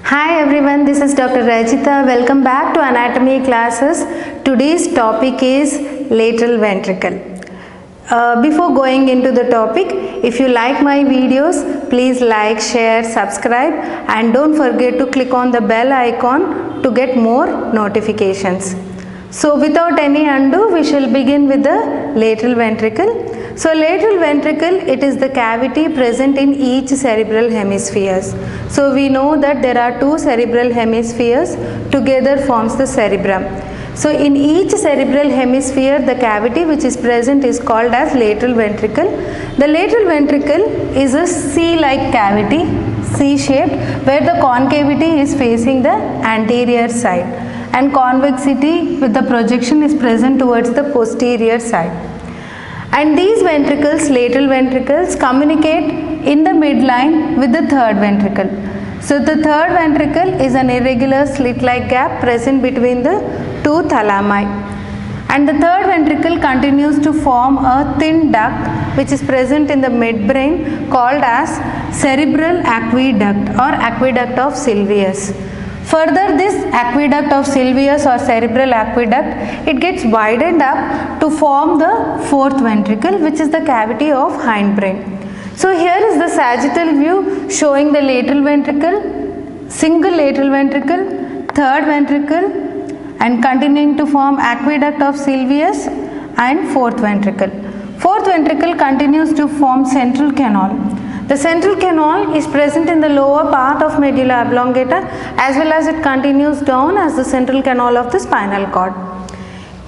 Hi everyone, this is Dr. Rajita. Welcome back to anatomy classes. Today's topic is lateral ventricle. Before going into the topic, if you like my videos, please like, share, subscribe and don't forget to click on the bell icon to get more notifications. So without any ado, we shall begin with the lateral ventricle. So lateral ventricle, it is the cavity present in each cerebral hemispheres. So we know that there are two cerebral hemispheres, together forms the cerebrum. So in each cerebral hemisphere, the cavity which is present is called as lateral ventricle. The lateral ventricle is a C-like cavity, C-shaped, where the concavity is facing the anterior side and convexity with the projection is present towards the posterior side. And these ventricles, lateral ventricles, communicate in the midline with the third ventricle. So the third ventricle is an irregular slit-like gap present between the two thalami. And the third ventricle continues to form a thin duct which is present in the midbrain called as cerebral aqueduct or aqueduct of Sylvius. Further, this aqueduct of Sylvius or cerebral aqueduct, it gets widened up to form the fourth ventricle, which is the cavity of hindbrain. So here is the sagittal view showing the lateral ventricle, single lateral ventricle, third ventricle and continuing to form aqueduct of Sylvius and fourth ventricle. Fourth ventricle continues to form central canal. The central canal is present in the lower part of medulla oblongata as well as it continues down as the central canal of the spinal cord.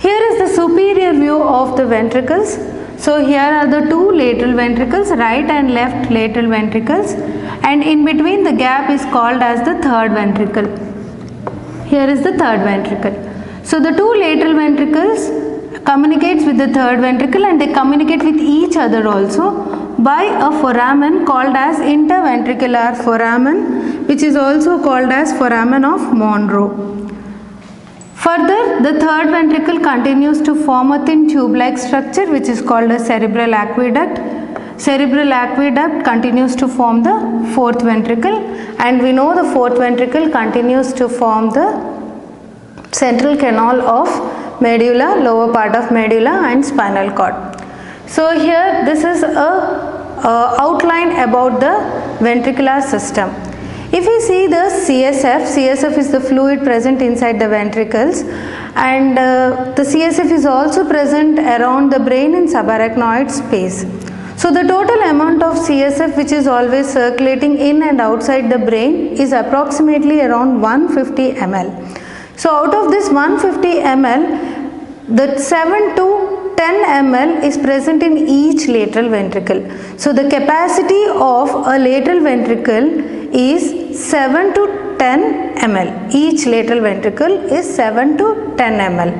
Here is the superior view of the ventricles. So here are the two lateral ventricles, right and left lateral ventricles, and in between the gap is called as the third ventricle. Here is the third ventricle. So the two lateral ventricles communicates with the third ventricle and they communicate with each other also by a foramen called as interventricular foramen, which is also called as foramen of Monro. Further, the third ventricle continues to form a thin tube-like structure which is called a cerebral aqueduct. Cerebral aqueduct continues to form the fourth ventricle and we know the fourth ventricle continues to form the central canal of medulla, lower part of medulla and spinal cord. So here this is a outline about the ventricular system. If we see the CSF is the fluid present inside the ventricles and the CSF is also present around the brain in subarachnoid space. So the total amount of CSF which is always circulating in and outside the brain is approximately around 150 ml. So out of this 150 ml, the 7 to 10 ml is present in each lateral ventricle. So the capacity of a lateral ventricle is 7 to 10 ml. Each lateral ventricle is 7 to 10 ml.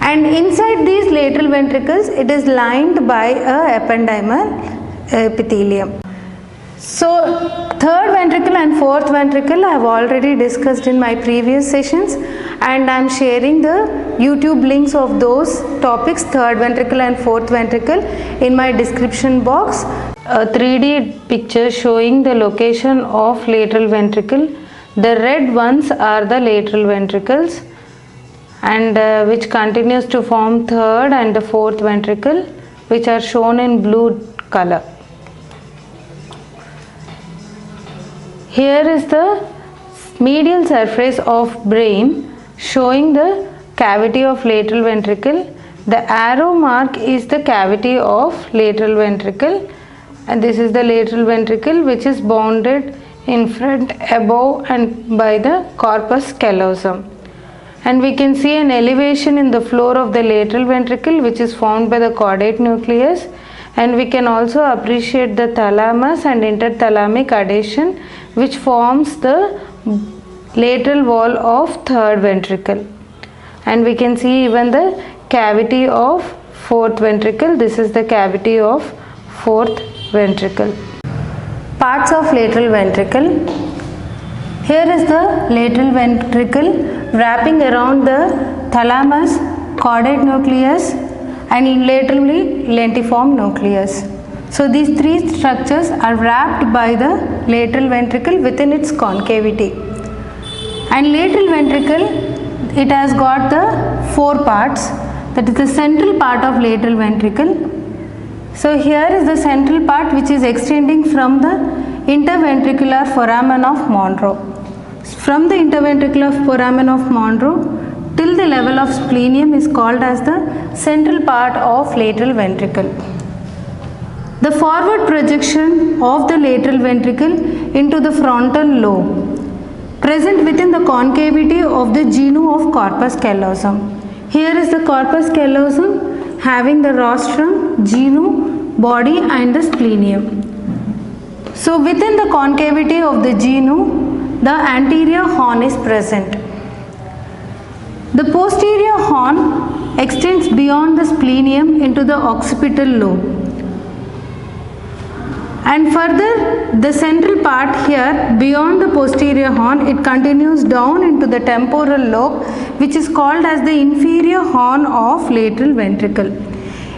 And inside these lateral ventricles, it is lined by a ependymal epithelium. So third ventricle and fourth ventricle I have already discussed in my previous sessions and I am sharing the YouTube links of those topics, third ventricle and fourth ventricle, in my description box. A 3D picture showing the location of lateral ventricle. The red ones are the lateral ventricles and which continues to form third and the fourth ventricle, which are shown in blue color. Here is the medial surface of brain showing the cavity of lateral ventricle. The arrow mark is the cavity of lateral ventricle and this is the lateral ventricle which is bounded in front, above and by the corpus callosum. And we can see an elevation in the floor of the lateral ventricle which is formed by the caudate nucleus, and we can also appreciate the thalamus and interthalamic adhesion which forms the lateral wall of third ventricle. And we can see even the cavity of fourth ventricle. This is the cavity of fourth ventricle. Parts of lateral ventricle. Here is the lateral ventricle wrapping around the thalamus, caudate nucleus and laterally lentiform nucleus. So these three structures are wrapped by the lateral ventricle within its concavity. And lateral ventricle, it has got the 4 parts. That is the central part of lateral ventricle. So here is the central part which is extending from the interventricular foramen of Monro. From the interventricular foramen of Monro till the level of splenium is called as the central part of lateral ventricle. The forward projection of the lateral ventricle into the frontal lobe, present within the concavity of the genu of corpus callosum. Here is the corpus callosum having the rostrum, genu, body and the splenium. So within the concavity of the genu, the anterior horn is present. The posterior horn extends beyond the splenium into the occipital lobe. And further, the central part here beyond the posterior horn, it continues down into the temporal lobe, which is called as the inferior horn of lateral ventricle.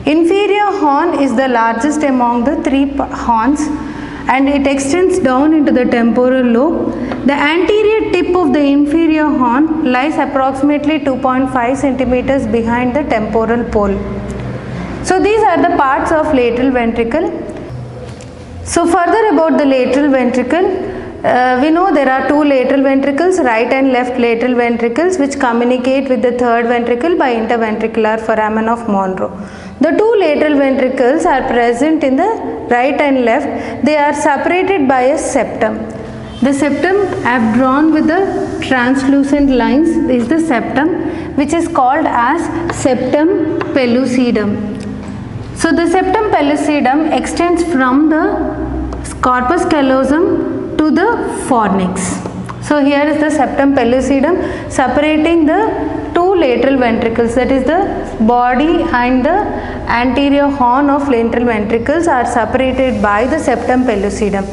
Inferior horn is the largest among the 3 horns and it extends down into the temporal lobe. The anterior tip of the inferior horn lies approximately 2.5 centimeters behind the temporal pole. So these are the parts of lateral ventricle. So further about the lateral ventricle, we know there are 2 lateral ventricles, right and left lateral ventricles, which communicate with the third ventricle by interventricular foramen of Monro. The 2 lateral ventricles are present in the right and left. They are separated by a septum. The septum I have drawn with the translucent lines is the septum, which is called as septum pellucidum. So the septum pellucidum extends from the corpus callosum to the fornix. So here is the septum pellucidum separating the 2 lateral ventricles, that is the body and the anterior horn of lateral ventricles are separated by the septum pellucidum.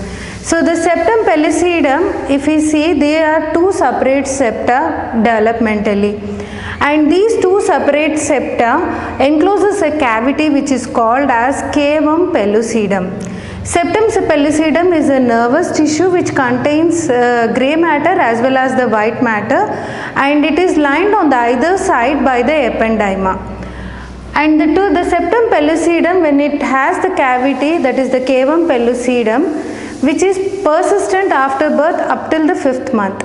So the septum pellucidum, if we see, there are 2 separate septa developmentally. And these 2 separate septa encloses a cavity which is called as cavum pellucidum. Septum pellucidum is a nervous tissue which contains grey matter as well as the white matter, and it is lined on the either side by the ependyma. And the septum pellucidum, when it has the cavity, that is the cavum pellucidum, which is persistent after birth up till the 5th month.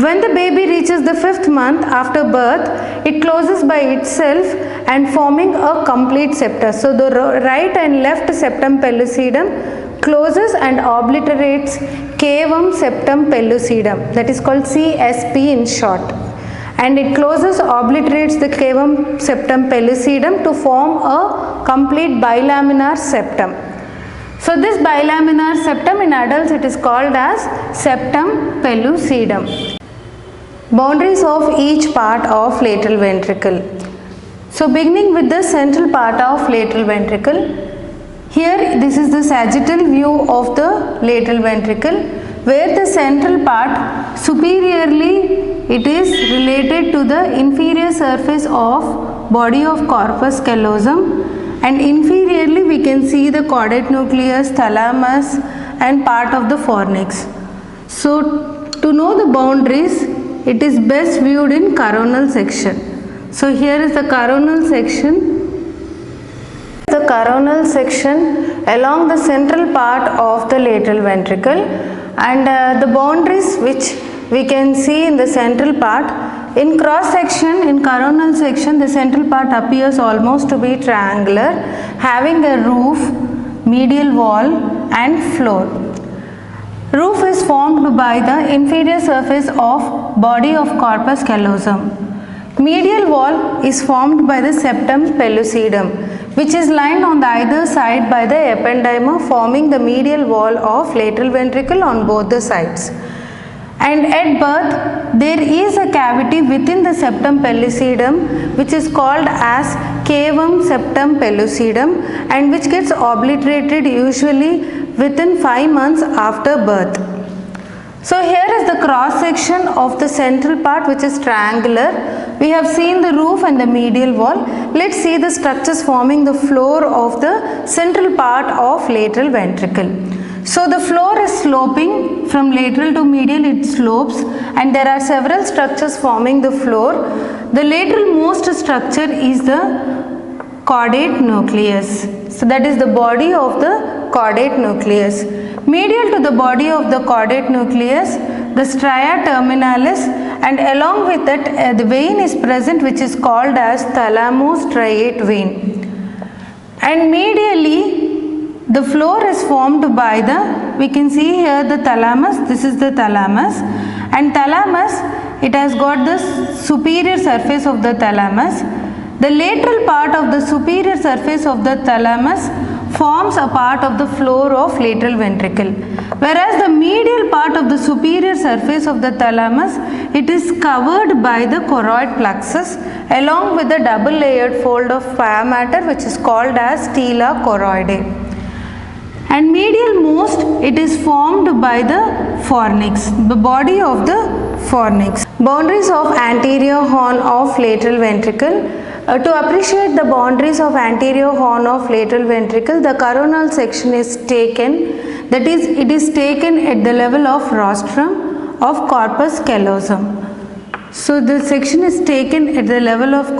When the baby reaches the 5th month after birth, it closes by itself and forming a complete septa. So the right and left septum pellucidum closes and obliterates cavum septum pellucidum, that is called CSP in short. And it closes, obliterates the cavum septum pellucidum to form a complete bilaminar septum. So this bilaminar septum in adults, it is called as septum pellucidum. Boundaries of each part of lateral ventricle. So beginning with the central part of lateral ventricle, here this is the sagittal view of the lateral ventricle, where the central part superiorly it is related to the inferior surface of body of corpus callosum, and inferiorly we can see the caudate nucleus, thalamus and part of the fornix. So to know the boundaries, it is best viewed in coronal section. So here is the coronal section. The coronal section along the central part of the lateral ventricle, and the boundaries which we can see in the central part. In cross section, in coronal section, the central part appears almost to be triangular, having a roof, medial wall and floor. Roof is formed by the inferior surface of body of corpus callosum. Medial wall is formed by the septum pellucidum, which is lined on the either side by the ependyma, forming the medial wall of lateral ventricle on both the sides. And at birth, there is a cavity within the septum pellucidum which is called as cavum septum pellucidum, and which gets obliterated usually within 5 months after birth. So here is the cross section of the central part, which is triangular. We have seen the roof and the medial wall. Let's see the structures forming the floor of the central part of lateral ventricle. So the floor is sloping from lateral to medial, it slopes, and there are several structures forming the floor. The lateral most structure is the caudate nucleus. So that is the body of the caudate nucleus. Medial to the body of the caudate nucleus, the stria terminalis, and along with that the vein is present which is called as thalamostriate vein. And medially the floor is formed by the, we can see here the thalamus, this is the thalamus, and thalamus, it has got the superior surface of the thalamus. The lateral part of the superior surface of the thalamus forms a part of the floor of lateral ventricle, whereas the medial part of the superior surface of the thalamus, it is covered by the choroid plexus along with the double layered fold of pia mater which is called as stela choroidae. And medial most, it is formed by the fornix, the body of the fornix. Boundaries of anterior horn of lateral ventricle. To appreciate the boundaries of anterior horn of lateral ventricle, the coronal section is taken, that is, it is taken at the level of rostrum of corpus callosum. So the section is taken at the level of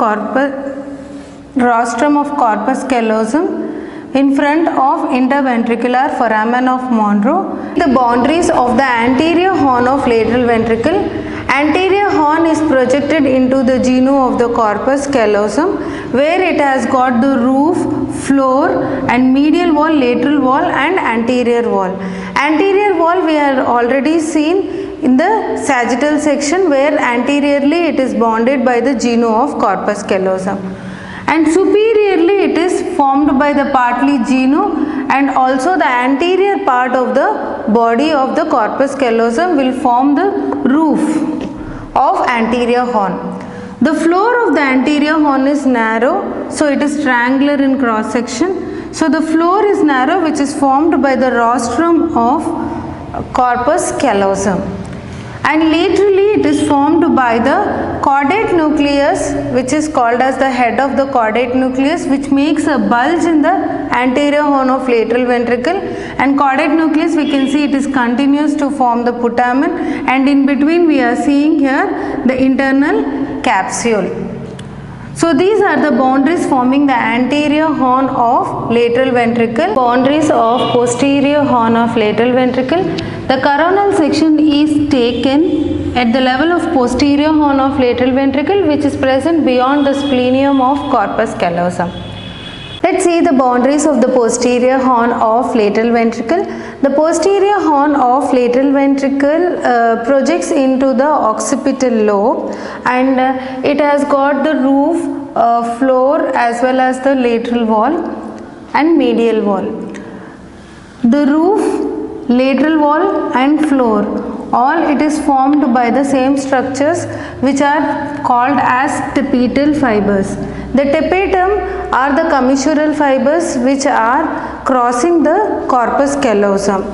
rostrum of corpus callosum in front of interventricular foramen of Monro. The boundaries of the anterior horn of lateral ventricle. Anterior horn is projected into the genu of the corpus callosum where it has got the roof, floor and medial wall, lateral wall and anterior wall. Anterior wall we have already seen in the sagittal section where anteriorly it is bounded by the genu of corpus callosum. And superiorly it is formed by the partly genu and also the anterior part of the body of the corpus callosum will form the roof of anterior horn. The floor of the anterior horn is narrow, so it is triangular in cross section. So the floor is narrow which is formed by the rostrum of corpus callosum. And laterally it is formed by the caudate nucleus which is called as the head of the caudate nucleus which makes a bulge in the anterior horn of lateral ventricle, and caudate nucleus we can see it is continuous to form the putamen, and in between we are seeing here the internal capsule. So these are the boundaries forming the anterior horn of lateral ventricle. Boundaries of posterior horn of lateral ventricle. The coronal section is taken at the level of posterior horn of lateral ventricle which is present beyond the splenium of corpus callosum. Let's see the boundaries of the posterior horn of lateral ventricle. The posterior horn of lateral ventricle projects into the occipital lobe and it has got the roof, floor as well as the lateral wall and medial wall. The roof, lateral wall and floor, all it is formed by the same structures which are called as tapetal fibers. The tapetum are the commissural fibers which are crossing the corpus callosum.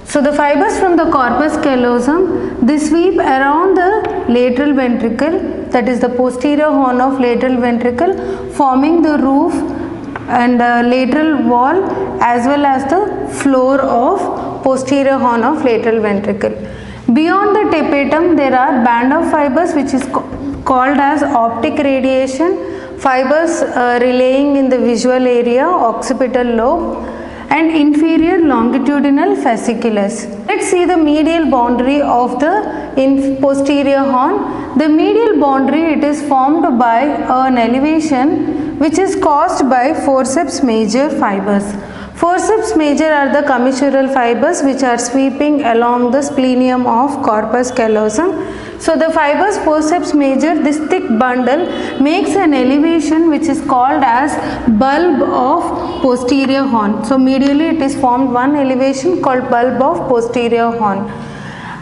So the fibers from the corpus callosum, they sweep around the lateral ventricle, that is the posterior horn of lateral ventricle, forming the roof and lateral wall as well as the floor of posterior horn of lateral ventricle. Beyond the tapetum there are band of fibers which is called as optic radiation, fibers relaying in the visual area, occipital lobe and inferior longitudinal fasciculus. Let's see the medial boundary of the posterior horn. The medial boundary, it is formed by an elevation which is caused by forceps major fibers. Forceps major are the commissural fibers which are sweeping along the splenium of corpus callosum. So the fibers forceps major, this thick bundle makes an elevation which is called as bulb of posterior horn. So medially it is formed one elevation called bulb of posterior horn.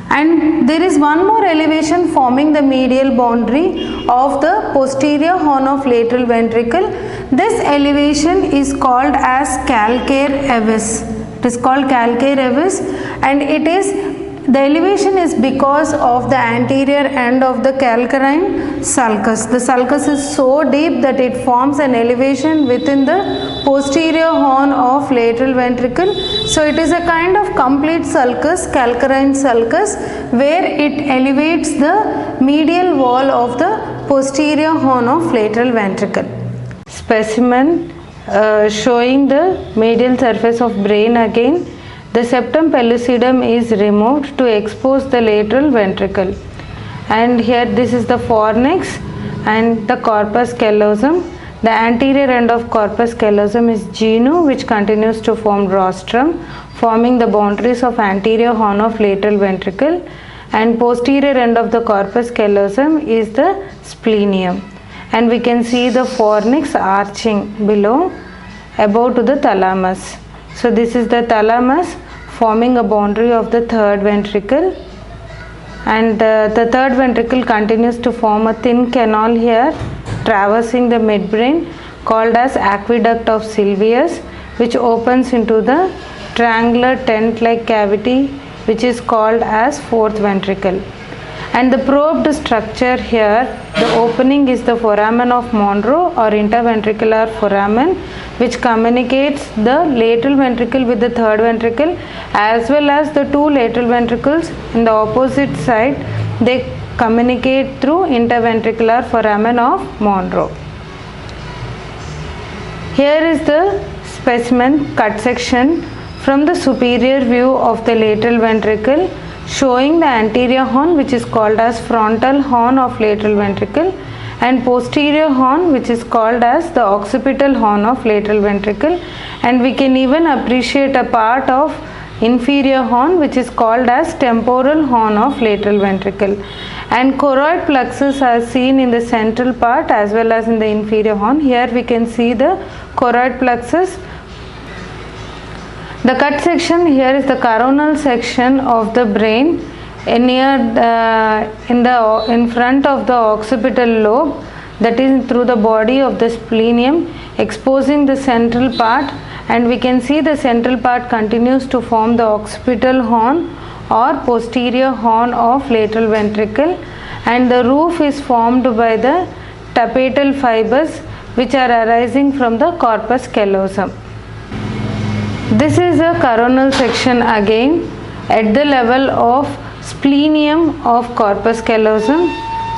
And there is one more elevation forming the medial boundary of the posterior horn of lateral ventricle. This elevation is called as calcaire Ewes. It is called calcaire Ewes and it is The elevation is because of the anterior end of the calcarine sulcus. The sulcus is so deep that it forms an elevation within the posterior horn of lateral ventricle. So it is a kind of complete sulcus, calcarine sulcus, where it elevates the medial wall of the posterior horn of lateral ventricle. Specimen showing the medial surface of brain again. The septum pellucidum is removed to expose the lateral ventricle, and here this is the fornix and the corpus callosum. The anterior end of corpus callosum is genu, which continues to form rostrum, forming the boundaries of anterior horn of lateral ventricle, and posterior end of the corpus callosum is the splenium, and we can see the fornix arching below above to the thalamus. So this is the thalamus forming a boundary of the third ventricle, and the third ventricle continues to form a thin canal here traversing the midbrain called as aqueduct of Sylvius, which opens into the triangular tent-like cavity which is called as fourth ventricle. And the probed structure here, the opening is the foramen of Monro or interventricular foramen, which communicates the lateral ventricle with the third ventricle, as well as the two lateral ventricles in the opposite side. They communicate through interventricular foramen of Monro. Here is the specimen cut section from the superior view of the lateral ventricle, showing the anterior horn, which is called as frontal horn of lateral ventricle, and posterior horn, which is called as the occipital horn of lateral ventricle, and we can even appreciate a part of inferior horn, which is called as temporal horn of lateral ventricle, and choroid plexus are seen in the central part as well as in the inferior horn. Here we can see the choroid plexus. The cut section here is the coronal section of the brain near in front of the occipital lobe, that is through the body of the splenium, exposing the central part, and we can see the central part continues to form the occipital horn or posterior horn of lateral ventricle, and the roof is formed by the tapetal fibers which are arising from the corpus callosum. This is a coronal section again at the level of splenium of corpus callosum.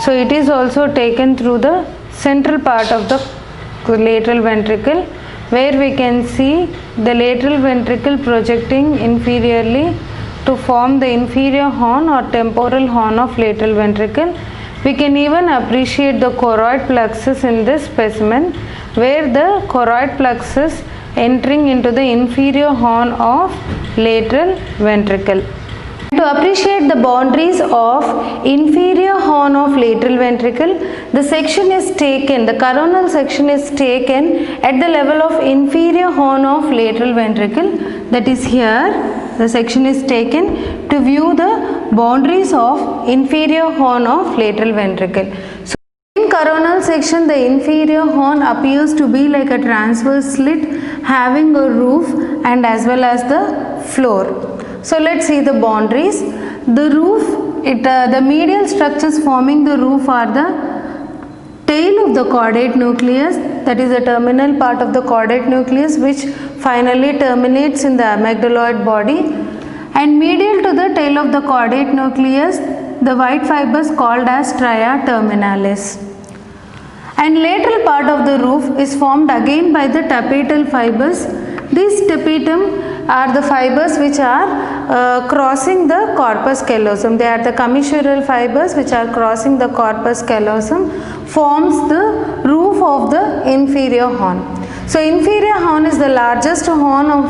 So it is also taken through the central part of the lateral ventricle, where we can see the lateral ventricle projecting inferiorly to form the inferior horn or temporal horn of lateral ventricle. We can even appreciate the choroid plexus in this specimen, where the choroid plexus entering into the inferior horn of lateral ventricle. To appreciate the boundaries of inferior horn of lateral ventricle, the section is taken, the coronal section is taken at the level of inferior horn of lateral ventricle, that is here. The section is taken to view the boundaries of inferior horn of lateral ventricle. So in coronal section, the inferior horn appears to be like a transverse slit having a roof and as well as the floor. So let's see the boundaries. The roof, the medial structures forming the roof are the tail of the caudate nucleus, that is the terminal part of the caudate nucleus which finally terminates in the amygdaloid body, and medial to the tail of the caudate nucleus, the white fibers called as stria terminalis. And lateral part of the roof is formed again by the tapetal fibers. These tapetum are the fibers which are crossing the corpus callosum. They are the commissural fibers which are crossing the corpus callosum, forms the roof of the inferior horn. So inferior horn is the largest horn of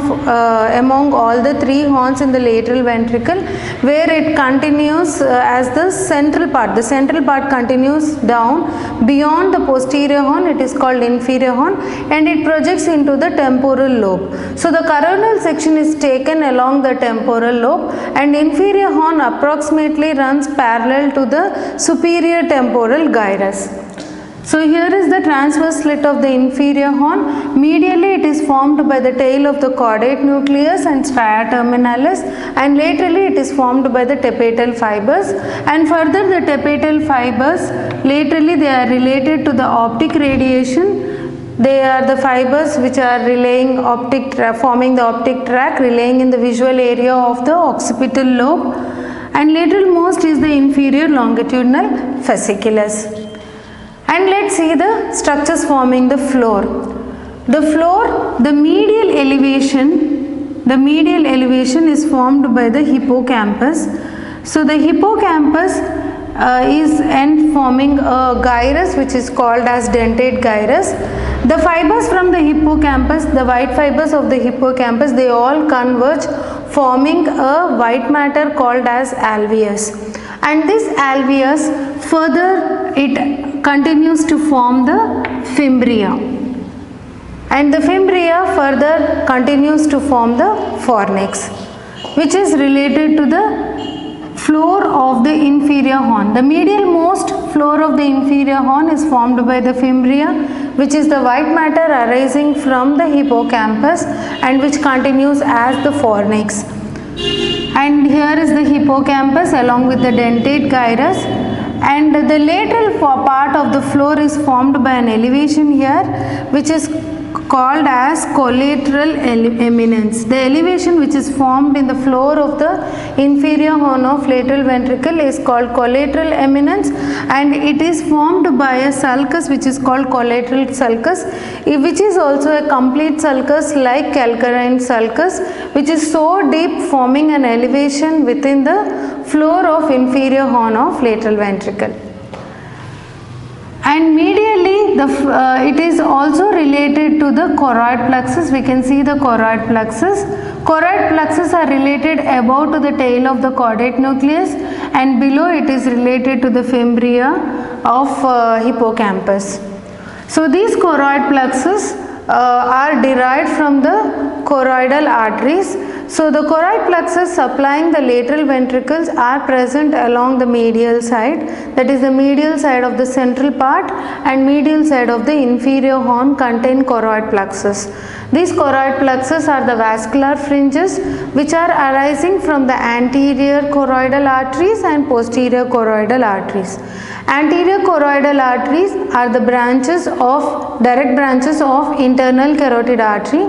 among all the three horns in the lateral ventricle, where it continues as the central part. The central part continues down beyond the posterior horn. It is called inferior horn, and it projects into the temporal lobe. So the coronal section is taken along the temporal lobe, and inferior horn approximately runs parallel to the superior temporal gyrus. So here is the transverse slit of the inferior horn. Medially it is formed by the tail of the caudate nucleus and stria terminalis, and laterally it is formed by the tapetal fibers, and further the tapetal fibers laterally they are related to the optic radiation. They are the fibers which are relaying forming the optic tract, relaying in the visual area of the occipital lobe, and lateral most is the inferior longitudinal fasciculus. And let's see the structures forming the floor. The floor, the medial elevation is formed by the hippocampus. So the hippocampus is end forming a gyrus which is called as dentate gyrus. The fibers from the hippocampus, the white fibers of the hippocampus, they all converge forming a white matter called as alveus. And this alveus further it continues to form the fimbria, and the fimbria further continues to form the fornix, which is related to the floor of the inferior horn. The medial most floor of the inferior horn is formed by the fimbria, which is the white matter arising from the hippocampus and which continues as the fornix. And here is the hippocampus along with the dentate gyrus, and the lateral part of the floor is formed by an elevation here which is called as collateral eminence. The elevation which is formed in the floor of the inferior horn of lateral ventricle is called collateral eminence, and it is formed by a sulcus which is called collateral sulcus, which is also a complete sulcus like calcarine sulcus, which is so deep forming an elevation within the floor of inferior horn of lateral ventricle. And medially it is also related to the choroid plexus. We can see the choroid plexus. Choroid plexus are related above to the tail of the caudate nucleus, and below it is related to the fimbria of hippocampus. So these choroid plexus are derived from the choroidal arteries. So the choroid plexus supplying the lateral ventricles are present along the medial side, that is the medial side of the central part, and medial side of the inferior horn contain choroid plexus. These choroid plexus are the vascular fringes which are arising from the anterior choroidal arteries and posterior choroidal arteries. Anterior choroidal arteries are the direct branches of internal carotid artery,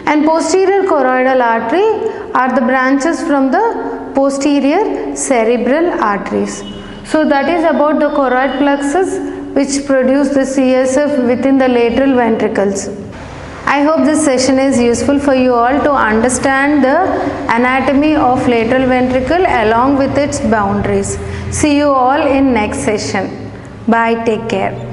and posterior choroidal artery are the branches from the posterior cerebral arteries. So that is about the choroid plexus which produce the CSF within the lateral ventricles. I hope this session is useful for you all to understand the anatomy of lateral ventricle along with its boundaries. See you all in next session. Bye, take care.